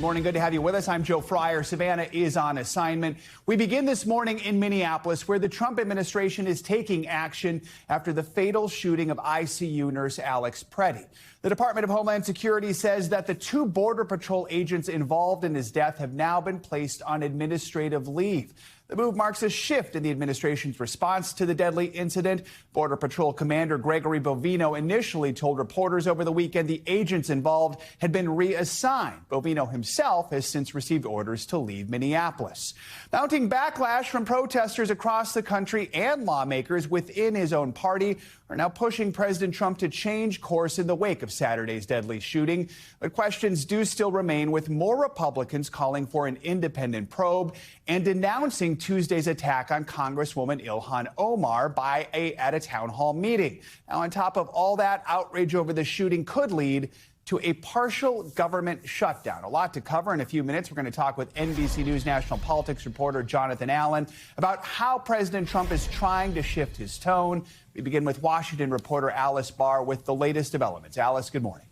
morning. Good to have you with us. I'm Joe Fryer. Savannah is on assignment. We begin this morning in Minneapolis, where the Trump administration is taking action after the fatal shooting of ICU nurse Alex Pretti. The Department of Homeland Security says that the 2 Border Patrol agents involved in his death have now been placed on administrative leave. The move marks a shift in the administration's response to the deadly incident. Border Patrol Commander Gregory Bovino initially told reporters over the weekend the agents involved had been reassigned. Bovino himself has since received orders to leave Minneapolis. Mounting backlash from protesters across the country and lawmakers within his own party are now pushing President Trump to change course in the wake of Saturday's deadly shooting. But questions do still remain, with more Republicans calling for an independent probe and denouncing Tuesday's attack on Congresswoman Ilhan Omar at a town hall meeting. Now, on top of all that, outrage over the shooting could lead to a partial government shutdown. A lot to cover in a few minutes. We're going to talk with NBC News national politics reporter Jonathan Allen about how President Trump is trying to shift his tone. We begin with Washington reporter Alice Barr with the latest developments. Alice, good morning.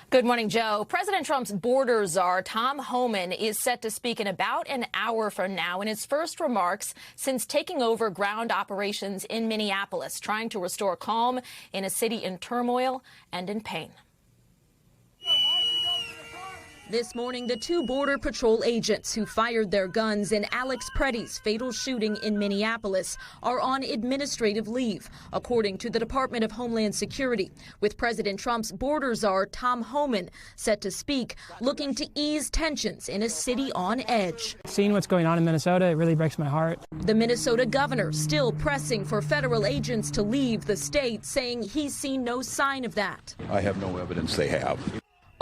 Good morning, Joe. President Trump's border czar, Tom Homan, is set to speak in about an hour from now in his first remarks since taking over ground operations in Minneapolis, trying to restore calm in a city in turmoil and in pain. This morning, the 2 Border Patrol agents who fired their guns in Alex Pretti's fatal shooting in Minneapolis are on administrative leave, according to the Department of Homeland Security, with President Trump's border czar, Tom Homan, set to speak, looking to ease tensions in a city on edge. Seeing what's going on in Minnesota, it really breaks my heart. The Minnesota governor still pressing for federal agents to leave the state, saying he's seen no sign of that. I have no evidence they have.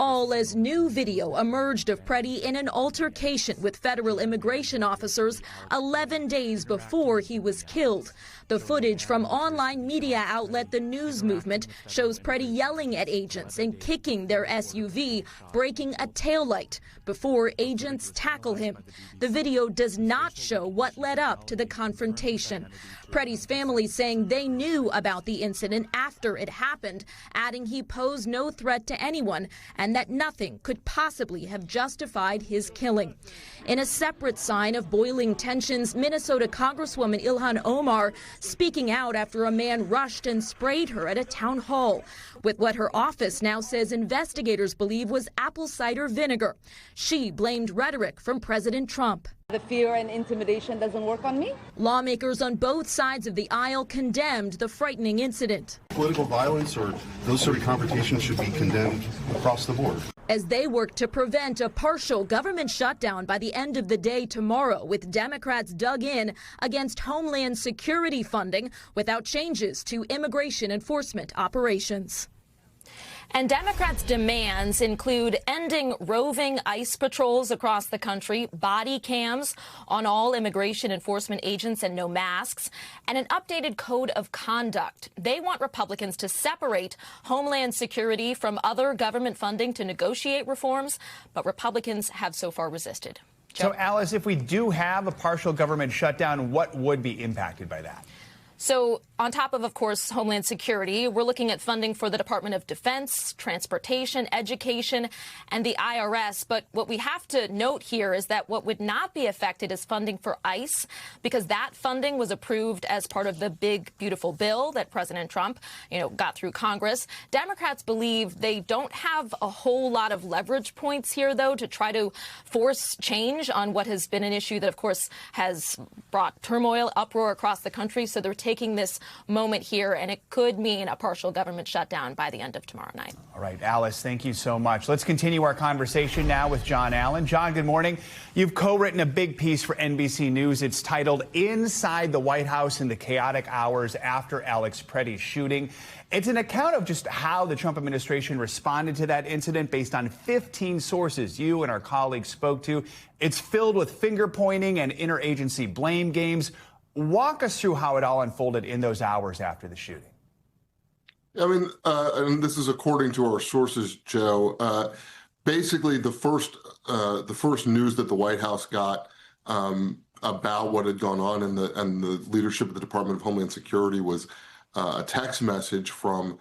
All as new video emerged of Pretti in an altercation with federal immigration officers 11 days before he was killed. The footage from online media outlet The News Movement shows Pretti yelling at agents and kicking their SUV, breaking a taillight before agents tackle him. The video does not show what led up to the confrontation. Pretti's family saying they knew about the incident after it happened, adding he posed no threat to anyone and that nothing could possibly have justified his killing. In a separate sign of boiling tensions, Minnesota Congresswoman Ilhan Omar speaking out after a man rushed and sprayed her at a town hall with what her office now says investigators believe was apple cider vinegar. She blamed rhetoric from President Trump. The fear and intimidation doesn't work on me. Lawmakers on both sides of the aisle condemned the frightening incident. Political violence or those sort of confrontations should be condemned across the board. As they work to prevent a partial government shutdown by the end of the day tomorrow, with Democrats dug in against Homeland Security funding without changes to immigration enforcement operations. And Democrats' demands include ending roving ICE patrols across the country, body cams on all immigration enforcement agents and no masks, and an updated code of conduct. They want Republicans to separate Homeland Security from other government funding to negotiate reforms, but Republicans have so far resisted. So, Alice, if we do have a partial government shutdown, what would be impacted by that? So on top of course, Homeland Security, we're looking at funding for the Department of Defense, transportation, education, and the IRS. But what we have to note here is that what would not be affected is funding for ICE, because that funding was approved as part of the big, beautiful bill that President Trump, got through Congress. Democrats believe they don't have a whole lot of leverage points here, though, to try to force change on what has been an issue that, of course, has brought turmoil, uproar across the country. So they're taking this moment here, and it could mean a partial government shutdown by the end of tomorrow night. All right, Alice, thank you so much. Let's continue our conversation now with John Allen. John, good morning. You've co-written a big piece for NBC News. It's titled Inside the White House in the Chaotic Hours After Alex Pretti's Shooting. It's an account of just how the Trump administration responded to that incident based on 15 sources you and our colleagues spoke to. It's filled with finger-pointing and interagency blame games. Walk us through how it all unfolded in those hours after the shooting. I mean, and this is according to our sources, Joe. Basically, the first news that the White House got about what had gone on and the leadership of the Department of Homeland Security was a text message from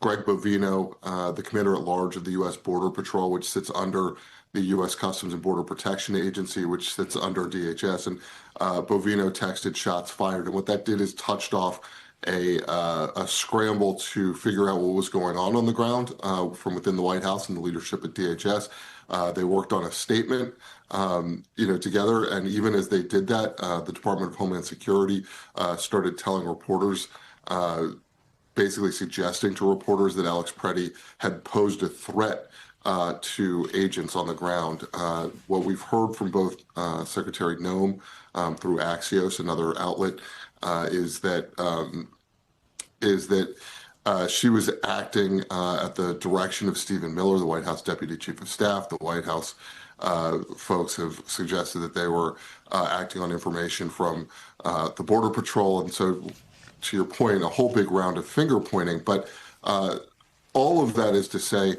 Greg Bovino, the commander at large of the U.S. Border Patrol, which sits under the U.S. Customs and Border Protection Agency, which sits under DHS, and Bovino texted shots fired. And what that did is touched off a scramble to figure out what was going on the ground from within the White House and the leadership at DHS. They worked on a statement, together. And even as they did that, the Department of Homeland Security started telling reporters, basically suggesting to reporters that Alex Pretti had posed a threat to agents on the ground. What we've heard from both Secretary Noem through Axios, another outlet, is that she was acting at the direction of Stephen Miller, the White House Deputy Chief of Staff. The White House folks have suggested that they were acting on information from the Border Patrol. And so, to your point, a whole big round of finger pointing. But all of that is to say,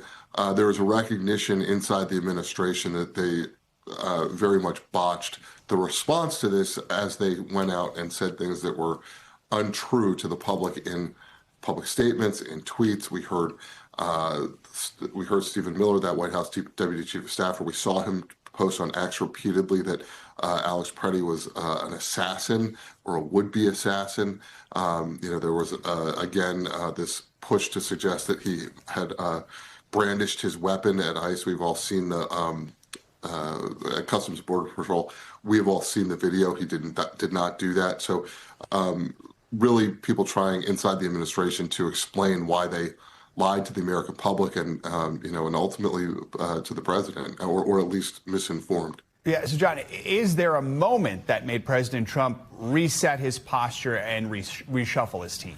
there is a recognition inside the administration that they very much botched the response to this as they went out and said things that were untrue to the public in public statements, in tweets. We heard Stephen Miller, that White House Deputy Chief of Staff, where we saw him post on X repeatedly that Alex Pretti was an assassin or a would-be assassin. There was again this push to suggest that he had brandished his weapon at ICE. We've all seen the at Customs and Border Patrol. We've all seen the video. He did not do that. So really, people trying inside the administration to explain why they lied to the American public and and ultimately to the president, or at least misinformed. Yeah. So, John, is there a moment that made President Trump reset his posture and reshuffle his team?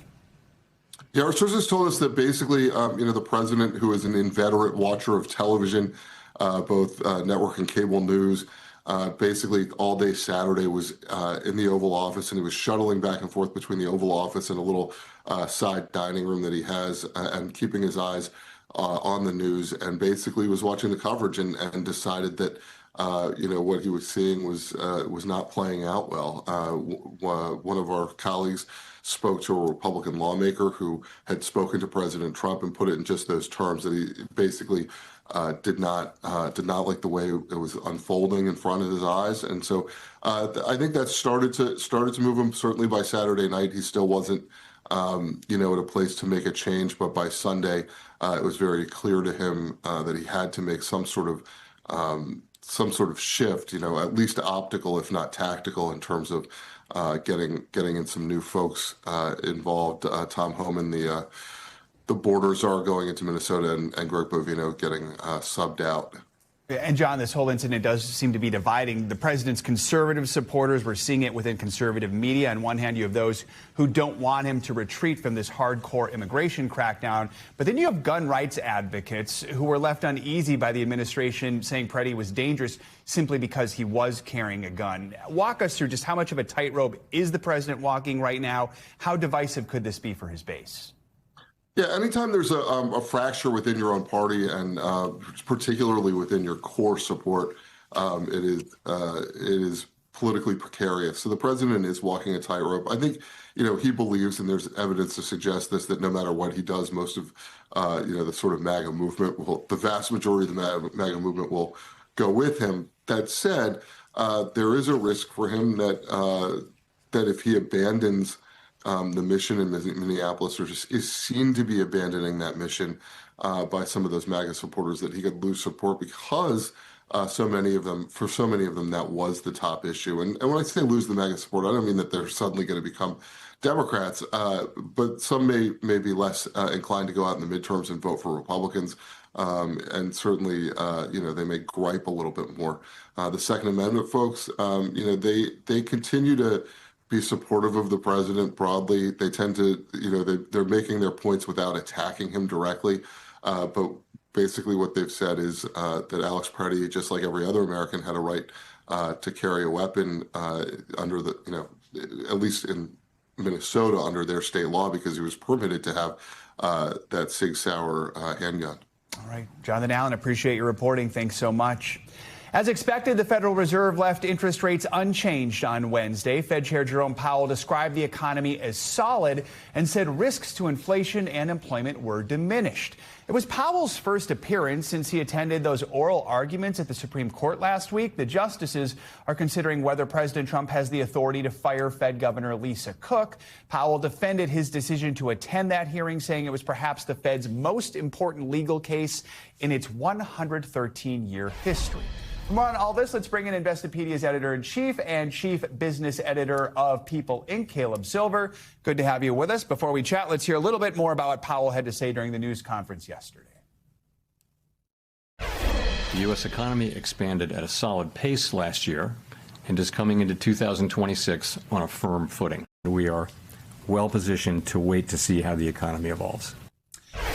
Yeah, our sources told us that basically, the president, who is an inveterate watcher of television, both network and cable news, basically all day Saturday was in the Oval Office, and he was shuttling back and forth between the Oval Office and a little side dining room that he has, and keeping his eyes on the news, and basically was watching the coverage and decided that what he was seeing was not playing out well. One of our colleagues spoke to a Republican lawmaker who had spoken to President Trump and put it in just those terms, that he basically did not like the way it was unfolding in front of his eyes. And so I think that started to move him. Certainly by Saturday night, he still wasn't at a place to make a change. But by Sunday, it was very clear to him that he had to make some sort of shift, at least optical, if not tactical, in terms of getting in some new folks involved. Tom Homan, the border czar, going into Minnesota, and Greg Bovino getting subbed out. And John, this whole incident does seem to be dividing the president's conservative supporters. We're seeing it within conservative media. On one hand, you have those who don't want him to retreat from this hardcore immigration crackdown. But then you have gun rights advocates who were left uneasy by the administration saying Pretti was dangerous simply because he was carrying a gun. Walk us through just how much of a tightrope is the president walking right now? How divisive could this be for his base? Yeah, anytime there's a fracture within your own party, and particularly within your core support, it is politically precarious. So the president is walking a tightrope. I think, he believes, and there's evidence to suggest this, that no matter what he does, most of, the sort of MAGA movement the vast majority of the MAGA movement will go with him. That said, there is a risk for him that if he abandons the mission in Minneapolis, or just is seen to be abandoning that mission by some of those MAGA supporters, that he could lose support, because for so many of them, that was the top issue. And when I say lose the MAGA support, I don't mean that they're suddenly going to become Democrats, but some may be less inclined to go out in the midterms and vote for Republicans. And certainly, they may gripe a little bit more. The Second Amendment folks, they continue to be supportive of the president broadly. They tend to, they're making their points without attacking him directly. But basically what they've said is that Alex Pretti, just like every other American, had a right to carry a weapon under the, at least in Minnesota, under their state law, because he was permitted to have that Sig Sauer handgun. All right. Jonathan Allen, appreciate your reporting. Thanks so much. As expected, the Federal Reserve left interest rates unchanged on Wednesday. Fed Chair Jerome Powell described the economy as solid and said risks to inflation and employment were diminished. It was Powell's first appearance since he attended those oral arguments at the Supreme Court last week. The justices are considering whether President Trump has the authority to fire Fed Governor Lisa Cook. Powell defended his decision to attend that hearing, saying it was perhaps the Fed's most important legal case in its 113-year history. For more on all this, let's bring in Investopedia's editor-in-chief and chief business editor of People Inc., Caleb Silver. Good to have you with us. Before we chat, let's hear a little bit more about what Powell had to say during the news conference yesterday. The U.S. economy expanded at a solid pace last year and is coming into 2026 on a firm footing. We are well positioned to wait to see how the economy evolves.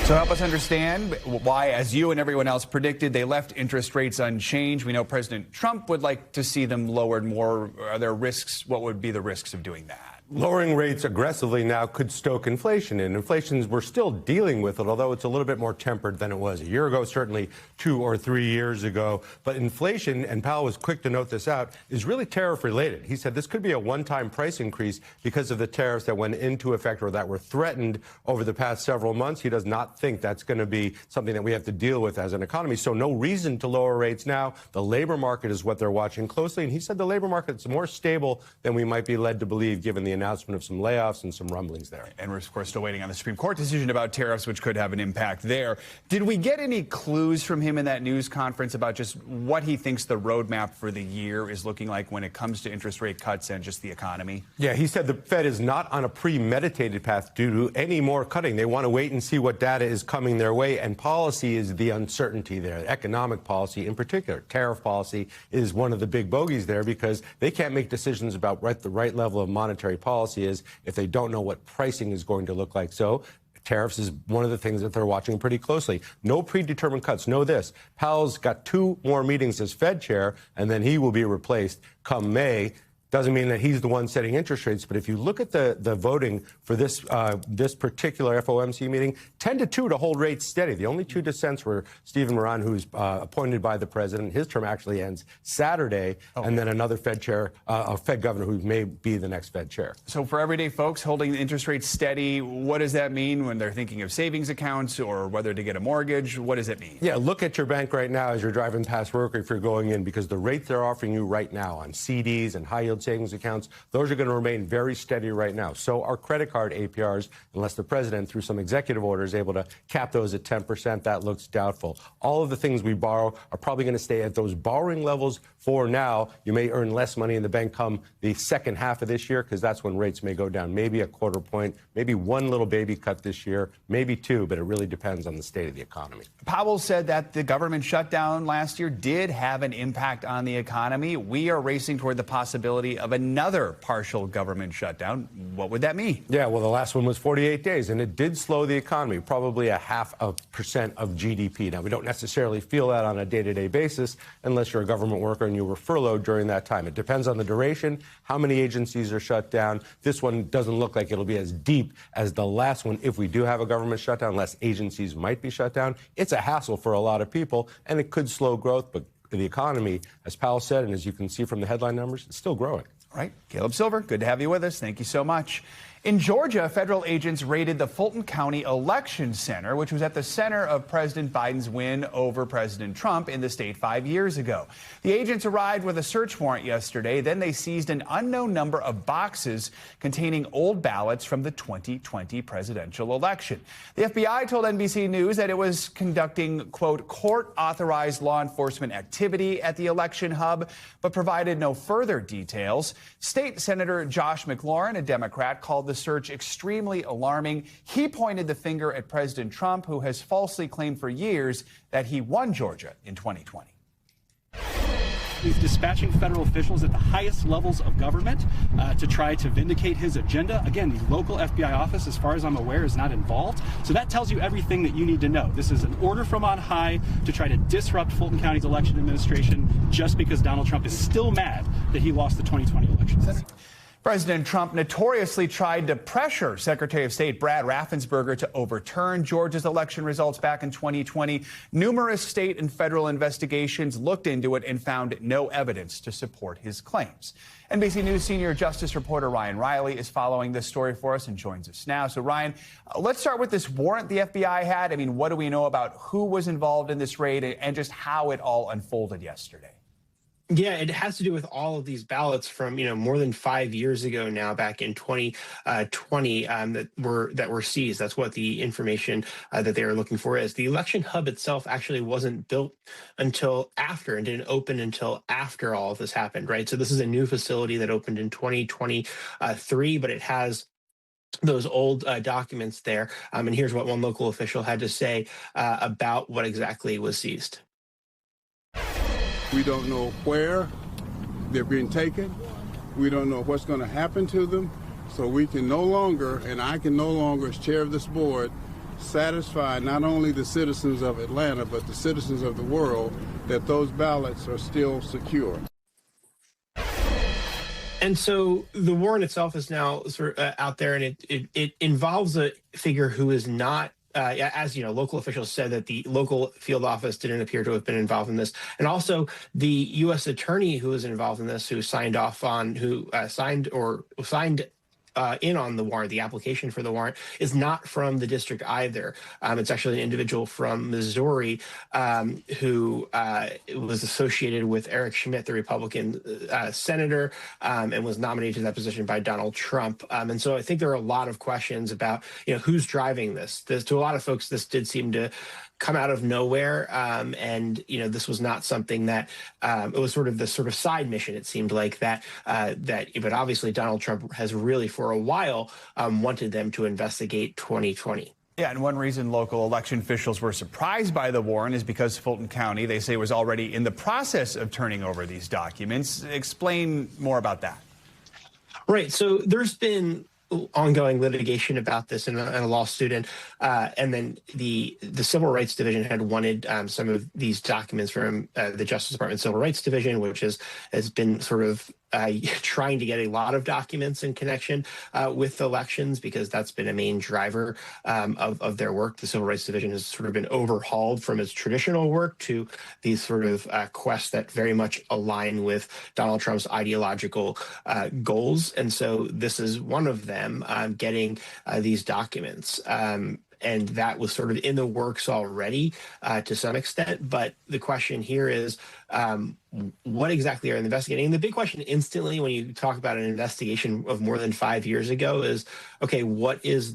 So help us understand why, as you and everyone else predicted, they left interest rates unchanged. We know President Trump would like to see them lowered more. Are there risks? What would be the risks of doing that? Lowering rates aggressively now could stoke inflation, and we're still dealing with it, although it's a little bit more tempered than it was a year ago, certainly 2 or 3 years ago. But inflation, and Powell was quick to note this out, is really tariff related. He said this could be a one-time price increase because of the tariffs that went into effect or that were threatened over the past several months. He does not think that's going to be something that we have to deal with as an economy. So no reason to lower rates now. The labor market is what they're watching closely, and he said the labor market is more stable than we might be led to believe given the announcement of some layoffs and some rumblings there. And we're, of course, still waiting on the Supreme Court decision about tariffs, which could have an impact there. Did we get any clues from him in that news conference about just what he thinks the roadmap for the year is looking like when it comes to interest rate cuts and just the economy? Yeah, he said the Fed is not on a premeditated path due to any more cutting. They want to wait and see what data is coming their way, and policy is the uncertainty there. Economic policy in particular, tariff policy is one of the big bogeys there because they can't make decisions about what the right level of monetary policy is if they don't know what pricing is going to look like. So tariffs is one of the things that they're watching pretty closely. No predetermined cuts. Know this. Powell's got 2 more meetings as Fed chair, and then he will be replaced come May. Doesn't mean that he's the one setting interest rates, but if you look at the voting for this particular FOMC meeting, 10-2 to hold rates steady. The only 2 dissents were Stephen Moran, who's appointed by the president. His term actually ends Saturday, and then another Fed chair, a Fed governor who may be the next Fed chair. So for everyday folks holding the interest rates steady, what does that mean when they're thinking of savings accounts or whether to get a mortgage? What does it mean? Yeah, look at your bank right now as you're driving past work or if you're going in, because the rates they're offering you right now on CDs and high yield savings accounts, those are going to remain very steady right now. So are credit card APRs, unless the president, through some executive order, is able to cap those at 10%. That looks doubtful. All of the things we borrow are probably going to stay at those borrowing levels for now. You may earn less money in the bank come the second half of this year because that's when rates may go down, maybe a quarter point, maybe one little baby cut this year, maybe 2, but it really depends on the state of the economy. Powell said that the government shutdown last year did have an impact on the economy. We are racing toward the possibility of another partial government shutdown. What would that mean? Yeah, well, the last one was 48 days, and it did slow the economy, probably 0.5% of GDP. Now, we don't necessarily feel that on a day-to-day basis unless you're a government worker and you were furloughed during that time. It depends on the duration, how many agencies are shut down. This one doesn't look like it'll be as deep as the last one. If we do have a government shutdown, less agencies might be shut down. It's a hassle for a lot of people, and it could slow growth, but the economy, as Powell said, and as you can see from the headline numbers, it's still growing. All right. Caleb Silver, good to have you with us. Thank you so much. In Georgia, federal agents raided the Fulton County Election Center, which was at the center of President Biden's win over President Trump in the state 5 years ago. The agents arrived with a search warrant yesterday. Then they seized an unknown number of boxes containing old ballots from the 2020 presidential election. The FBI told NBC News that it was conducting, quote, court-authorized law enforcement activity at the election hub, but provided no further details. State Senator Josh McLaurin, a Democrat, called the search extremely alarming. He pointed the finger at President Trump, who has falsely claimed for years that he won Georgia in 2020. He's dispatching federal officials at the highest levels of government to try to vindicate his agenda. Again, the local FBI office, as far as I'm aware, is not involved. So that tells you everything that you need to know. This is an order from on high to try to disrupt Fulton County's election administration just because Donald Trump is still mad that he lost the 2020 election. President Trump notoriously tried to pressure Secretary of State Brad Raffensperger to overturn Georgia's election results back in 2020. Numerous state and federal investigations looked into it and found no evidence to support his claims. NBC News senior justice reporter Ryan Riley is following this story for us and joins us now. So, Ryan, let's start with this warrant the FBI had. I mean, what do we know about who was involved in this raid and just how it all unfolded yesterday? Yeah, it has to do with all of these ballots from, more than 5 years ago now, back in 2020, that were seized. That's what the information that they were looking for is. The election hub itself actually wasn't built until after and didn't open until after all of this happened, right? So this is a new facility that opened in 2023, but it has those old documents there. And here's what one local official had to say about what exactly was seized. We don't know where they're being taken. We don't know what's going to happen to them. So we can no longer, and I can no longer, as chair of this board, satisfy not only the citizens of Atlanta, but the citizens of the world that those ballots are still secure. And so the warrant itself is now sort of out there, and it involves a figure who is not, as you know, local officials said that the local field office didn't appear to have been involved in this. And also the U.S. attorney who was involved in this, who signed in on the warrant, the application for the warrant, is not from the district either. It's actually an individual from Missouri who was associated with Eric Schmidt, the Republican senator, and was nominated to that position by Donald Trump. And so I think there are a lot of questions about, who's driving this. To a lot of folks, this did seem to come out of nowhere, and this was not something that it was sort of side mission. It seemed like that, but obviously Donald Trump has really for a while wanted them to investigate 2020. Yeah, and one reason local election officials were surprised by the warrant is because Fulton County, they say, was already in the process of turning over these documents. Explain more about that. Right. So there's been ongoing litigation about this in a lawsuit, and then the Civil Rights Division had wanted some of these documents from the Justice Department Civil Rights Division, which has been sort of trying to get a lot of documents in connection with elections, because that's been a main driver of their work. The Civil Rights Division has sort of been overhauled from its traditional work to these sort of quests that very much align with Donald Trump's ideological goals. And so this is one of them, getting these documents. And that was sort of in the works already to some extent. But the question here is, what exactly are they investigating? And the big question instantly when you talk about an investigation of more than 5 years ago is, okay, what is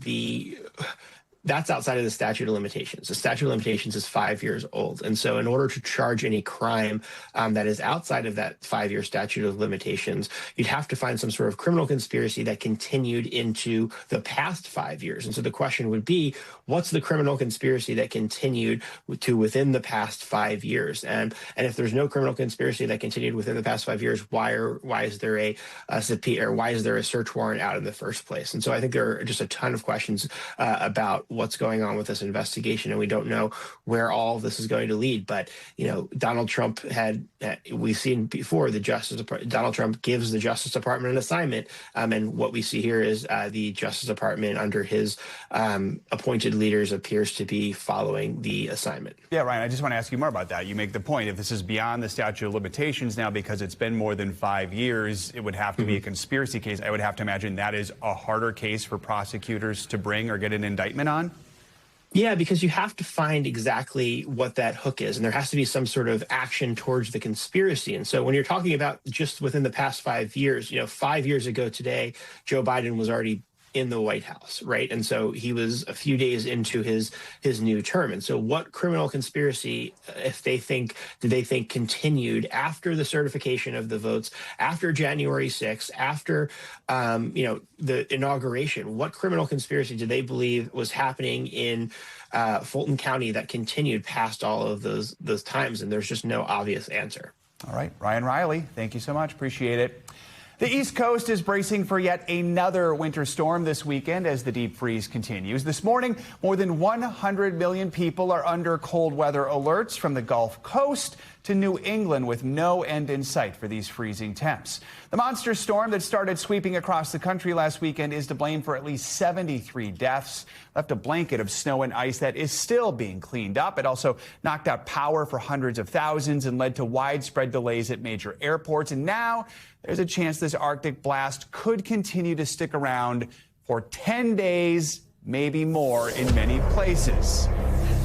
that's outside of the statute of limitations. The statute of limitations is 5 years old. And so in order to charge any crime that is outside of that 5-year statute of limitations, you'd have to find some sort of criminal conspiracy that continued into the past 5 years. And so the question would be, what's the criminal conspiracy that continued to within the past 5 years? And if there's no criminal conspiracy that continued within the past 5 years, why is there a subpoena, or why is there a search warrant out in the first place? And so I think there are just a ton of questions about what's going on with this investigation, and we don't know where all of this is going to lead. But Donald Trump we've seen before, Donald Trump gives the Justice Department an assignment, and what we see here is the Justice Department under his appointed leaders appears to be following the assignment. Yeah, Ryan, I just want to ask you more about that. You make the point, if this is beyond the statute of limitations now because it's been more than 5 years, it would have to be a conspiracy case. I would have to imagine that is a harder case for prosecutors to bring or get an indictment on. Yeah, because you have to find exactly what that hook is, and there has to be some sort of action towards the conspiracy. And so when you're talking about just within the past 5 years, 5 years ago today, Joe Biden was already in the White House, right? And so he was a few days into his new term. And so what criminal conspiracy, did they think continued after the certification of the votes, after January 6th, after, the inauguration? What criminal conspiracy did they believe was happening in Fulton County that continued past all of those times? And there's just no obvious answer. All right, Ryan Riley, thank you so much. Appreciate it. The East Coast is bracing for yet another winter storm this weekend as the deep freeze continues. This morning, more than 100 million people are under cold weather alerts from the Gulf Coast to New England with no end in sight for these freezing temps. The monster storm that started sweeping across the country last weekend is to blame for at least 73 deaths, left a blanket of snow and ice that is still being cleaned up. It also knocked out power for hundreds of thousands and led to widespread delays at major airports. And now there's a chance this Arctic blast could continue to stick around for 10 days, maybe more in many places.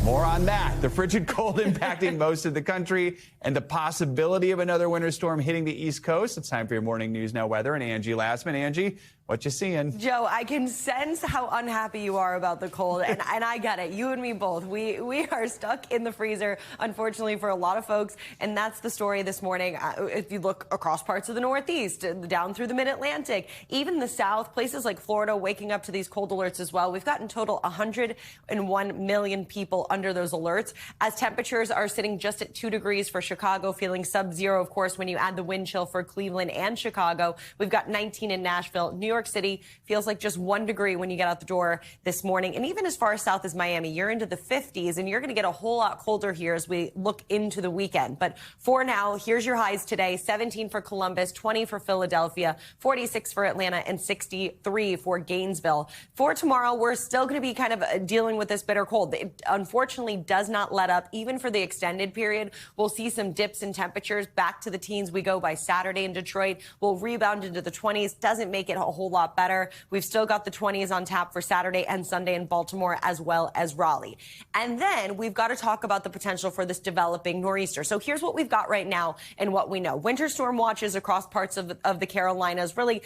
More on that, the frigid cold impacting most of the country and the possibility of another winter storm hitting the East Coast. It's time for your Morning News Now weather and Angie Lassman. Angie, what you seeing? Joe, I can sense how unhappy you are about the cold, and I get it. You and me both. We are stuck in the freezer, unfortunately, for a lot of folks, and that's the story this morning. If you look across parts of the Northeast, down through the Mid-Atlantic, even the South, places like Florida waking up to these cold alerts as well. We've got in total 101 million people under those alerts, as temperatures are sitting just at 2 degrees for Chicago, feeling sub-zero, of course, when you add the wind chill for Cleveland and Chicago. We've got 19 in Nashville. New York City feels like just 1 degree when you get out the door this morning. And even as far south as Miami, you're into the 50s, and you're going to get a whole lot colder here as we look into the weekend. But for now, here's your highs today: 17 for Columbus, 20 for Philadelphia, 46 for Atlanta, and 63 for Gainesville. For tomorrow, we're still going to be kind of dealing with this bitter cold. It unfortunately does not let up, even for the extended period. We'll see some dips in temperatures. Back to the teens we go by Saturday in Detroit. We'll rebound into the 20s. Doesn't make it a whole lot better. We've still got the 20s on tap for Saturday and Sunday in Baltimore, as well as Raleigh. And then we've got to talk about the potential for this developing nor'easter. So here's what we've got right now and what we know. Winter storm watches across parts of the Carolinas, really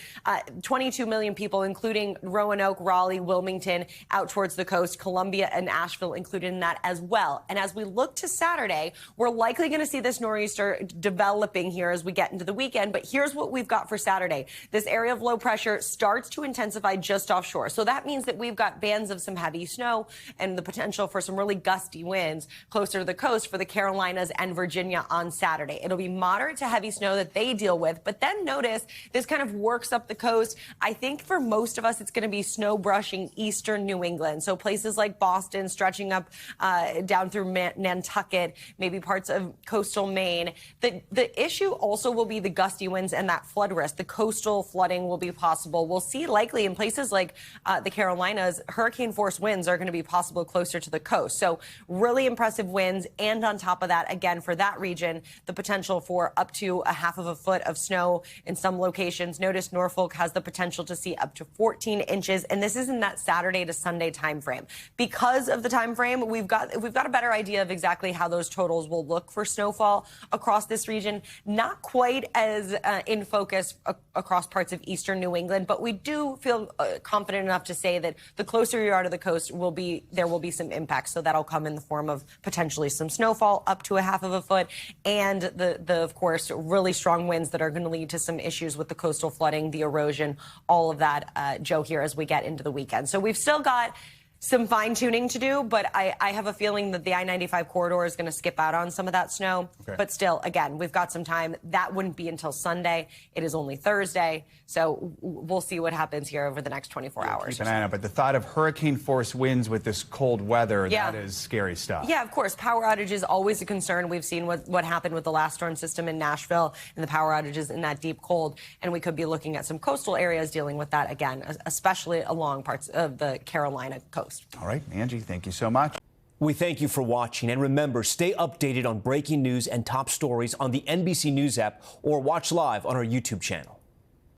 22 million people, including Roanoke, Raleigh, Wilmington, out towards the coast, Columbia and Asheville included in that as well. And as we look to Saturday, we're likely going to see this nor'easter developing here as we get into the weekend. But here's what we've got for Saturday. This area of low pressure starts to intensify just offshore. So that means that we've got bands of some heavy snow and the potential for some really gusty winds closer to the coast for the Carolinas and Virginia on Saturday. It'll be moderate to heavy snow that they deal with. But then notice this kind of works up the coast. I think for most of us, it's going to be snow brushing eastern New England. So places like Boston, stretching up down through Nantucket, maybe parts of coastal Maine. The issue also will be the gusty winds and that flood risk. The coastal flooding will be possible. We'll see likely in places like the Carolinas, hurricane force winds are going to be possible closer to the coast. So really impressive winds. And on top of that, again, for that region, the potential for up to 1/2 foot of snow in some locations. Notice Norfolk has the potential to see up to 14 inches. And this is in that Saturday to Sunday time frame. Because of the time frame, we've got a better idea of exactly how those totals will look for snowfall across this region. Not quite as in focus across parts of eastern New England, but we do feel confident enough to say that the closer you are to the coast, there will be some impact. So that'll come in the form of potentially some snowfall up to 1/2 foot, and of course, really strong winds that are going to lead to some issues with the coastal flooding, the erosion, all of that, Joe, here as we get into the weekend. So we've still got some fine-tuning to do, but I have a feeling that the I-95 corridor is going to skip out on some of that snow. Okay. But still, again, we've got some time. That wouldn't be until Sunday. It is only Thursday, so we'll see what happens here over the next 24 hours. Keep an eye on it, but the thought of hurricane-force winds with this cold weather, that is scary stuff. Yeah, of course. Power outages always a concern. We've seen what happened with the last storm system in Nashville and the power outages in that deep cold, and we could be looking at some coastal areas dealing with that again, especially along parts of the Carolina coast. All right, Angie, thank you so much. We thank you for watching. And remember, stay updated on breaking news and top stories on the NBC News app or watch live on our YouTube channel.